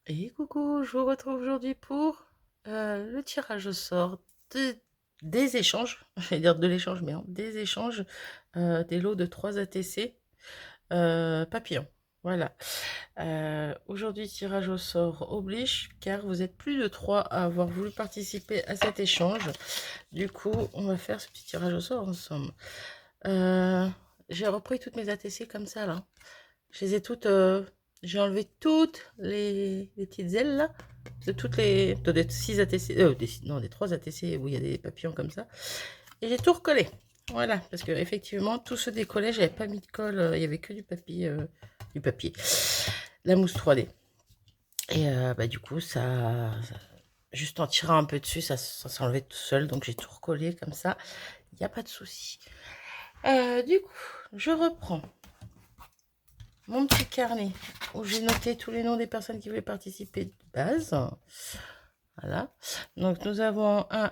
Et coucou, je vous retrouve aujourd'hui pour le tirage au sort des échanges, je vais dire de l'échange, mais non, des échanges des lots de 3 ATC papillons. Voilà. Aujourd'hui, tirage au sort oblige, car vous êtes plus de 3 à avoir voulu participer à cet échange. Du coup, on va faire ce petit tirage au sort ensemble. J'ai repris toutes mes ATC comme ça, là. Je les ai toutes. J'ai enlevé toutes les petites ailes là, de toutes les. Des 6 ATC. Non, des 3 ATC où il y a des papillons comme ça. Et j'ai tout recollé. Voilà, parce que effectivement, tout se décollait. J'avais pas mis de colle. Il y avait que du papier. Du papier. La mousse 3D. Et bah, du coup, juste en tirant un peu dessus, ça s'enlevait tout seul. Donc j'ai tout recollé comme ça. Il n'y a pas de souci. Du coup, je reprends mon petit carnet où j'ai noté tous les noms des personnes qui voulaient participer de base. Voilà. Donc nous avons un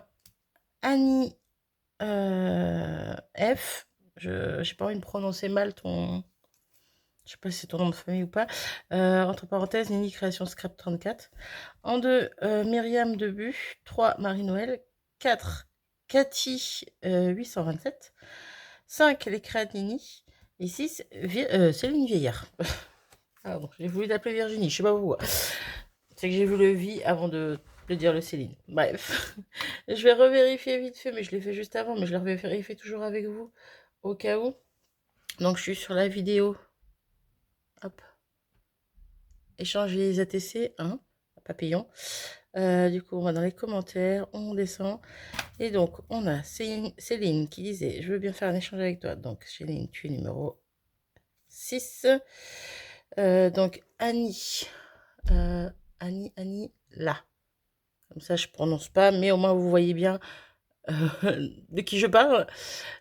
Annie F. Je n'ai pas envie de prononcer mal ton. Je sais pas si c'est ton nom de famille ou pas. Entre parenthèses, Nini Création Scrap 34. En 2, Myriam Debu. 3, Marie-Noël. 4, Cathy 827. 5, les créas de Nini. Et 6, Céline Vieillard. Ah bon, j'ai voulu l'appeler Virginie, je sais pas pourquoi. C'est que j'ai vu le vie avant de dire le Céline. Bref. Je vais revérifier vite fait, mais je l'ai fait juste avant, mais je le revérifie toujours avec vous, au cas où. Donc je suis sur la vidéo. Hop. Échanger les ATC, hein, papillon. Du coup, on va dans les commentaires, on descend. Et donc, on a Céline qui disait, je veux bien faire un échange avec toi. Donc, Céline, tu es numéro 6. Donc, Annie. Annie, là. Comme ça, je prononce pas, mais au moins vous voyez bien de qui je parle.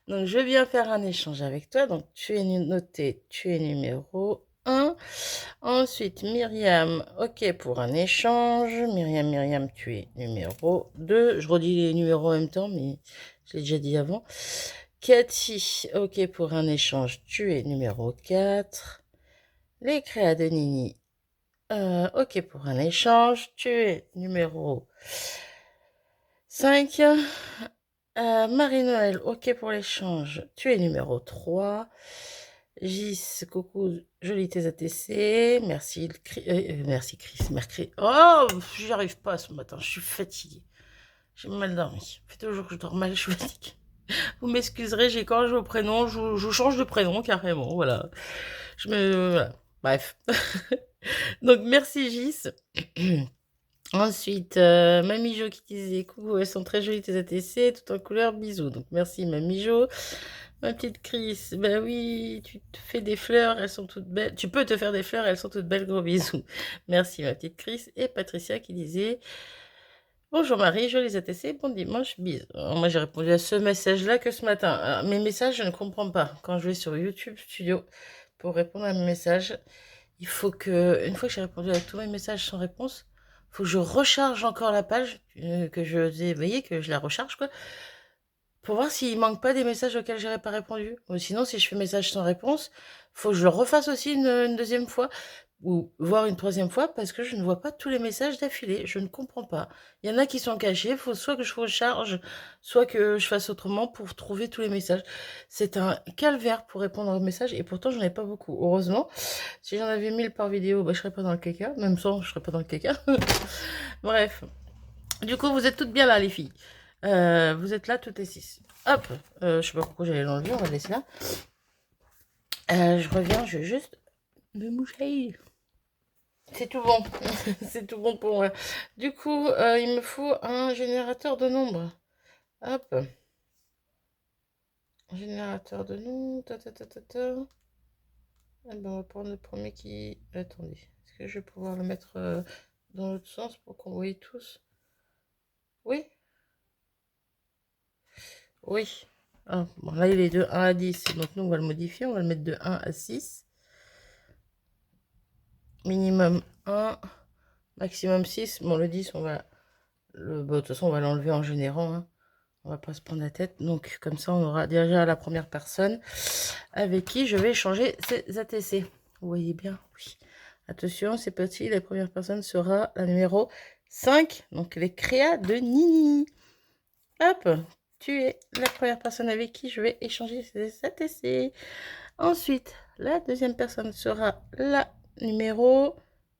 Donc, je viens faire un échange avec toi. Donc, tu es noté, tu es numéro 1. Ensuite, Myriam, ok pour un échange. Myriam, tu es numéro 2. Je redis les numéros en même temps, mais je l'ai déjà dit avant. Cathy, ok pour un échange, tu es numéro 4. Les créas de Nini, ok pour un échange, tu es numéro 5. Marie-Noël, ok pour l'échange, tu es numéro 3. Gis, coucou, joli tes ATC, merci, merci Chris, merci. Oh, j'y arrive pas ce matin, je suis fatiguée. J'ai mal dormi. Ça fait toujours que je dors mal, je suis fatiguée. Vous m'excuserez, j'ai quand je au prénom, je change de prénom carrément, voilà. Je me. Voilà. Bref. Donc merci Gis. Ensuite, Mamie Jo qui disait coucou, elles sont très jolies tes ATC, tout en couleur, bisous. Donc merci Mamie Jo. Ma petite Chris, bah oui, tu te fais des fleurs, elles sont toutes belles. Tu peux te faire des fleurs, elles sont toutes belles, gros bisous. Merci ma petite Chris. Et Patricia qui disait bonjour Marie, jolis ATC, bon dimanche, bisous. Alors, moi j'ai répondu à ce message-là que ce matin. Alors, mes messages, je ne comprends pas. Quand je vais sur YouTube Studio pour répondre à mes messages, il faut que, une fois que j'ai répondu à tous mes messages sans réponse, il faut que je recharge encore la page, que je vous que je la recharge, quoi, pour voir s'il manque pas des messages auxquels j'aurais pas répondu. Ou sinon, si je fais message sans réponse, faut que je le refasse aussi une deuxième fois, ou voire une troisième fois, parce que je ne vois pas tous les messages d'affilée. Je ne comprends pas. Il y en a qui sont cachés, il faut soit que je recharge, soit que je fasse autrement pour trouver tous les messages. C'est un calvaire pour répondre aux messages, et pourtant j'en ai pas beaucoup. Heureusement, si j'en avais 1000 par vidéo, bah, je serais pas dans le caca. Même sans, je serais pas dans le caca. Bref. Du coup, vous êtes toutes bien là, les filles. Vous êtes là, toutes les 6. Hop. Je sais pas pourquoi j'allais l'enlever, on va le laisser là. Je reviens, je vais juste me moucher. C'est tout bon. C'est tout bon pour moi. Du coup, il me faut un générateur de nombres. Hop. Générateur de nombres. Ta, ta, ta, ta, ta. Ah ben, on va prendre le premier qui... Attendez. Est-ce que je vais pouvoir le mettre dans l'autre sens pour qu'on voie tous? Oui. Oui. Ah, bon, là, il est de 1 à 10. Donc, nous, on va le modifier. On va le mettre de 1 à 6. Minimum 1. Maximum 6. Bon, le 10, on va... Bon, de toute façon, on va l'enlever en générant. Hein. On va pas se prendre la tête. Donc, comme ça, on aura déjà la première personne avec qui je vais échanger ces ATC. Vous voyez bien? Oui. Attention, c'est parti, la première personne sera la numéro 5, donc les créas de Nini. Hop, tu es la première personne avec qui je vais échanger ces ATC. Ensuite, la deuxième personne sera la numéro...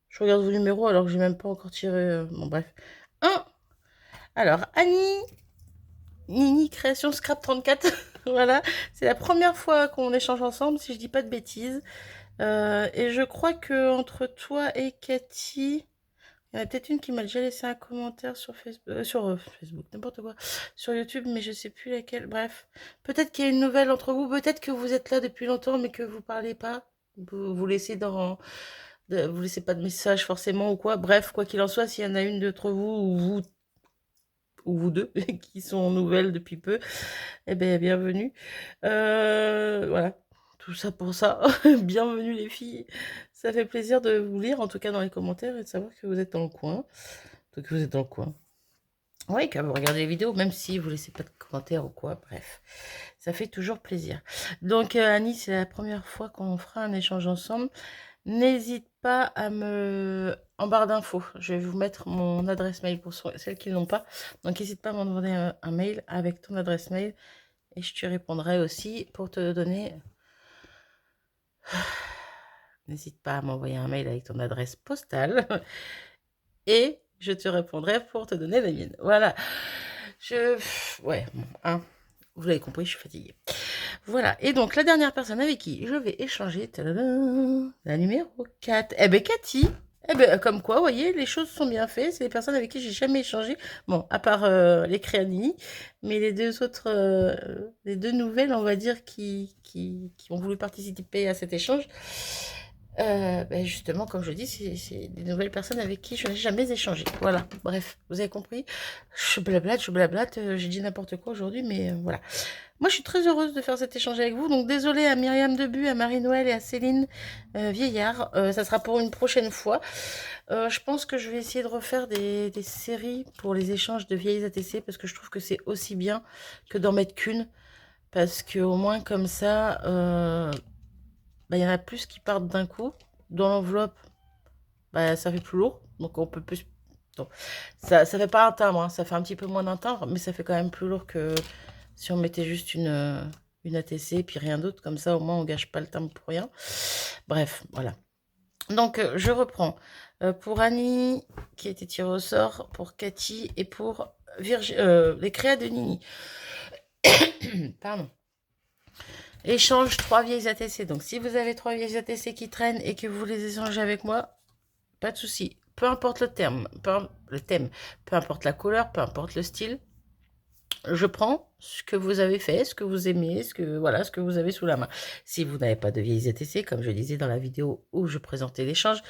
Je regarde vos numéros alors que j'ai même pas encore tiré... Bon bref. 1. Alors, Annie, Nini Création Scrap 34. Voilà, c'est la première fois qu'on échange ensemble, si je dis pas de bêtises. Et je crois que entre toi et Cathy... Il y en a peut-être une qui m'a déjà laissé un commentaire sur Facebook, n'importe quoi, sur YouTube, mais je sais plus laquelle. Bref, peut-être qu'il y a une nouvelle entre vous, peut-être que vous êtes là depuis longtemps, mais que vous parlez pas. Vous laissez vous laissez pas de message forcément ou quoi. Bref, quoi qu'il en soit, s'il y en a une d'entre vous ou vous deux qui sont nouvelles depuis peu, eh bien, bienvenue. Voilà. Tout ça pour ça. Bienvenue les filles. Ça fait plaisir de vous lire, en tout cas dans les commentaires, et de savoir que vous êtes dans le coin. Donc vous êtes dans le coin. Oui, quand vous regardez les vidéos, même si vous laissez pas de commentaires ou quoi, bref. Ça fait toujours plaisir. Donc Annie, c'est la première fois qu'on fera un échange ensemble. N'hésite pas à me... En barre d'infos, je vais vous mettre mon adresse mail pour celles qui ne l'ont pas. Donc n'hésite pas à m'envoyer un mail avec ton adresse mail. Et je te répondrai aussi pour te donner... N'hésite pas à m'envoyer un mail avec ton adresse postale. Et je te répondrai pour te donner la mienne. Voilà. Ouais, bon, hein. Vous l'avez compris, je suis fatiguée. Voilà. Et donc, la dernière personne avec qui je vais échanger, la numéro 4. Eh ben, Cathy. Eh ben, comme quoi, vous voyez, les choses sont bien faites. C'est les personnes avec qui j'ai jamais échangé. Bon, à part les Créanini. Mais les deux autres, les deux nouvelles, on va dire, qui ont voulu participer à cet échange. Ben justement, comme je dis, c'est des nouvelles personnes avec qui je n'ai jamais échangé. Voilà, bref, vous avez compris. Je blablate, j'ai dit n'importe quoi aujourd'hui, mais voilà. Moi, je suis très heureuse de faire cet échange avec vous. Donc, désolée à Myriam Debu, à Marie-Noël et à Céline Vieillard. Ça sera pour une prochaine fois. Je pense que je vais essayer de refaire des séries pour les échanges de vieilles ATC parce que je trouve que c'est aussi bien que d'en mettre qu'une. Parce qu'au moins, comme ça... bah, y en a plus qui partent d'un coup. Dans l'enveloppe, bah, ça fait plus lourd. Donc on peut plus... Donc, ça fait pas un timbre, hein, ça fait un petit peu moins d'un timbre, mais ça fait quand même plus lourd que si on mettait juste une ATC puis rien d'autre. Comme ça, au moins, on gâche pas le timbre pour rien. Bref, voilà. Donc, je reprends. Pour Annie, qui a été tirée au sort, pour Cathy et pour les créas de Nini. Pardon. Échange 3 vieilles ATC. Donc, si vous avez 3 vieilles ATC qui traînent et que vous les échangez avec moi, pas de souci. Peu importe le thème, peu importe la couleur, peu importe le style, je prends ce que vous avez fait, ce que vous aimez, ce que vous avez sous la main. Si vous n'avez pas de vieilles ATC, comme je disais dans la vidéo où je présentais l'échange,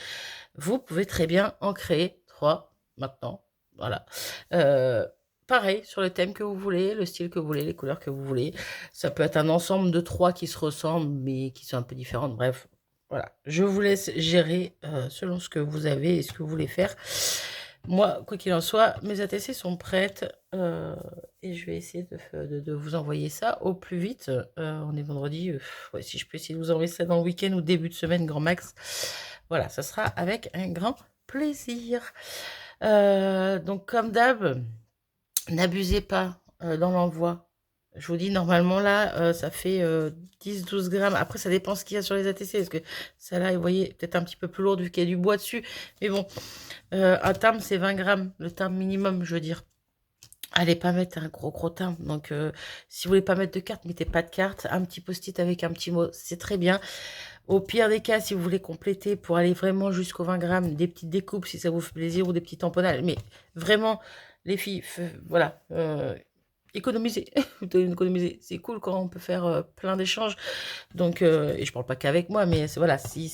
vous pouvez très bien en créer 3 maintenant. Voilà. Pareil, sur le thème que vous voulez, le style que vous voulez, les couleurs que vous voulez. Ça peut être un ensemble de 3 qui se ressemblent, mais qui sont un peu différentes. Bref, voilà. Je vous laisse gérer selon ce que vous avez et ce que vous voulez faire. Moi, quoi qu'il en soit, mes ATC sont prêtes et je vais essayer de vous envoyer ça au plus vite. On est vendredi. Ouais, si je peux essayer de vous envoyer ça dans le week-end ou début de semaine, grand max. Voilà, ça sera avec un grand plaisir. Donc, comme d'hab... N'abusez pas dans l'envoi. Je vous dis, normalement, là, ça fait 10-12 grammes. Après, ça dépend ce qu'il y a sur les ATC. Parce que celle-là, vous voyez, peut-être un petit peu plus lourde vu qu'il y a du bois dessus. Mais bon, un timbre, c'est 20 grammes. Le timbre minimum, je veux dire. Allez pas mettre un gros timbre. Donc, si vous voulez pas mettre de carte, mettez pas de carte. Un petit post-it avec un petit mot, c'est très bien. Au pire des cas, si vous voulez compléter pour aller vraiment jusqu'aux 20 grammes, des petites découpes si ça vous fait plaisir ou des petits tamponnages. Mais vraiment... Les filles, voilà, économisez, économisez. C'est cool quand on peut faire plein d'échanges. Donc, et je parle pas qu'avec moi, mais voilà, si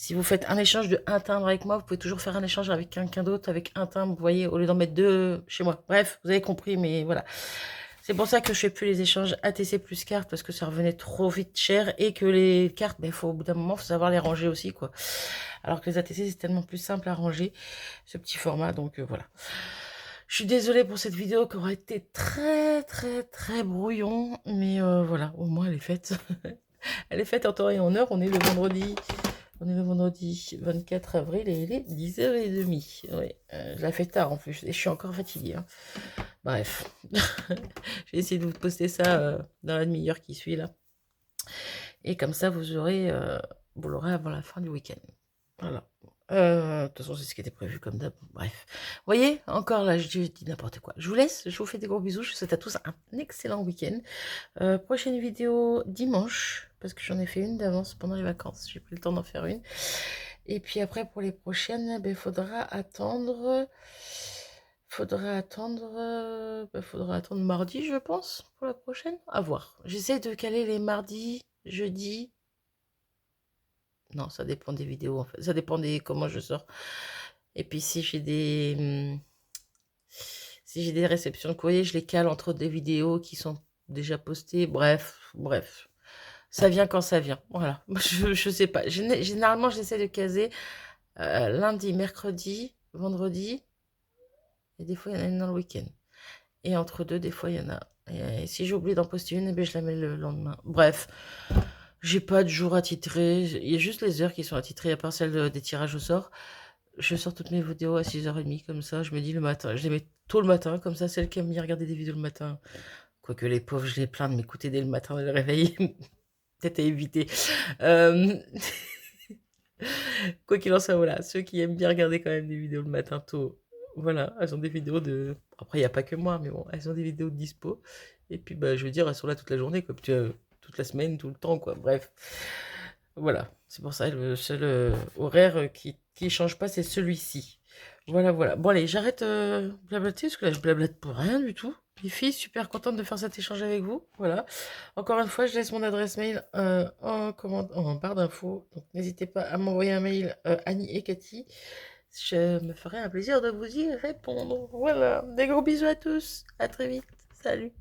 vous faites un échange de un timbre avec moi, vous pouvez toujours faire un échange avec quelqu'un d'autre, avec un timbre, vous voyez, au lieu d'en mettre 2 chez moi. Bref, vous avez compris, mais voilà. C'est pour ça que je fais plus les échanges ATC plus cartes, parce que ça revenait trop vite cher, et que les cartes, ben, au bout d'un moment, faut savoir les ranger aussi, quoi. Alors que les ATC, c'est tellement plus simple à ranger, ce petit format, donc voilà. Je suis désolée pour cette vidéo qui aura été très brouillon, mais voilà, au moins elle est faite. Elle est faite en temps et en heure, on est le vendredi On est le vendredi 24 avril et il est 10h30. Oui, je la fais tard en plus et je suis encore fatiguée, hein. Bref, je vais essayer de vous poster ça dans la demi-heure qui suit là. Et comme ça, vous l'aurez avant la fin du week-end. Voilà. De toute façon, c'est ce qui était prévu comme d'hab. Bref. Vous voyez, encore là, je dis n'importe quoi. Je vous laisse, je vous fais des gros bisous. Je vous souhaite à tous un excellent week-end. Prochaine vidéo dimanche, parce que j'en ai fait une d'avance pendant les vacances. J'ai pris le temps d'en faire une. Et puis après, pour les prochaines, il faudra attendre. Faudra attendre mardi, je pense, pour la prochaine. À voir. J'essaie de caler les mardis, jeudi. Non, ça dépend des vidéos, en fait. Ça dépend des comment je sors. Et puis si j'ai des réceptions de courrier, je les cale entre des vidéos qui sont déjà postées. Bref. Ça vient quand ça vient. Voilà. Je sais pas. Généralement, j'essaie de caser lundi, mercredi, vendredi. Et des fois, il y en a une dans le week-end. Et entre deux, des fois, il y en a. Et si j'ai oublié d'en poster une, je la mets le lendemain. Bref. J'ai pas de jour attitré. Il y a juste les heures qui sont attitrées, à part celles des tirages au sort. Je sors toutes mes vidéos à 6h30, comme ça. Je me dis le matin. Je les mets tôt le matin, comme ça. Celles qui aiment bien regarder des vidéos le matin. Quoique les pauvres, je les plains de m'écouter dès le matin, dès le réveil. Peut-être à éviter. Quoi qu'il en soit, voilà. Ceux qui aiment bien regarder quand même des vidéos le matin tôt. Voilà, elles ont des vidéos de... Après, il n'y a pas que moi, mais bon, elles ont des vidéos de dispo. Et puis, je veux dire, elles sont là toute la journée, quoi. Puis, toute la semaine, tout le temps, quoi. Bref. Voilà. C'est pour ça, le seul horaire qui change pas, c'est celui-ci. Voilà. Bon, allez, j'arrête blablater, parce que là, je blablate pour rien du tout. Les filles, super contente de faire cet échange avec vous. Voilà. Encore une fois, je laisse mon adresse mail en barre d'infos. Donc, n'hésitez pas à m'envoyer un mail, Annie et Cathy. Je me ferai un plaisir de vous y répondre. Voilà. Des gros bisous à tous. À très vite. Salut.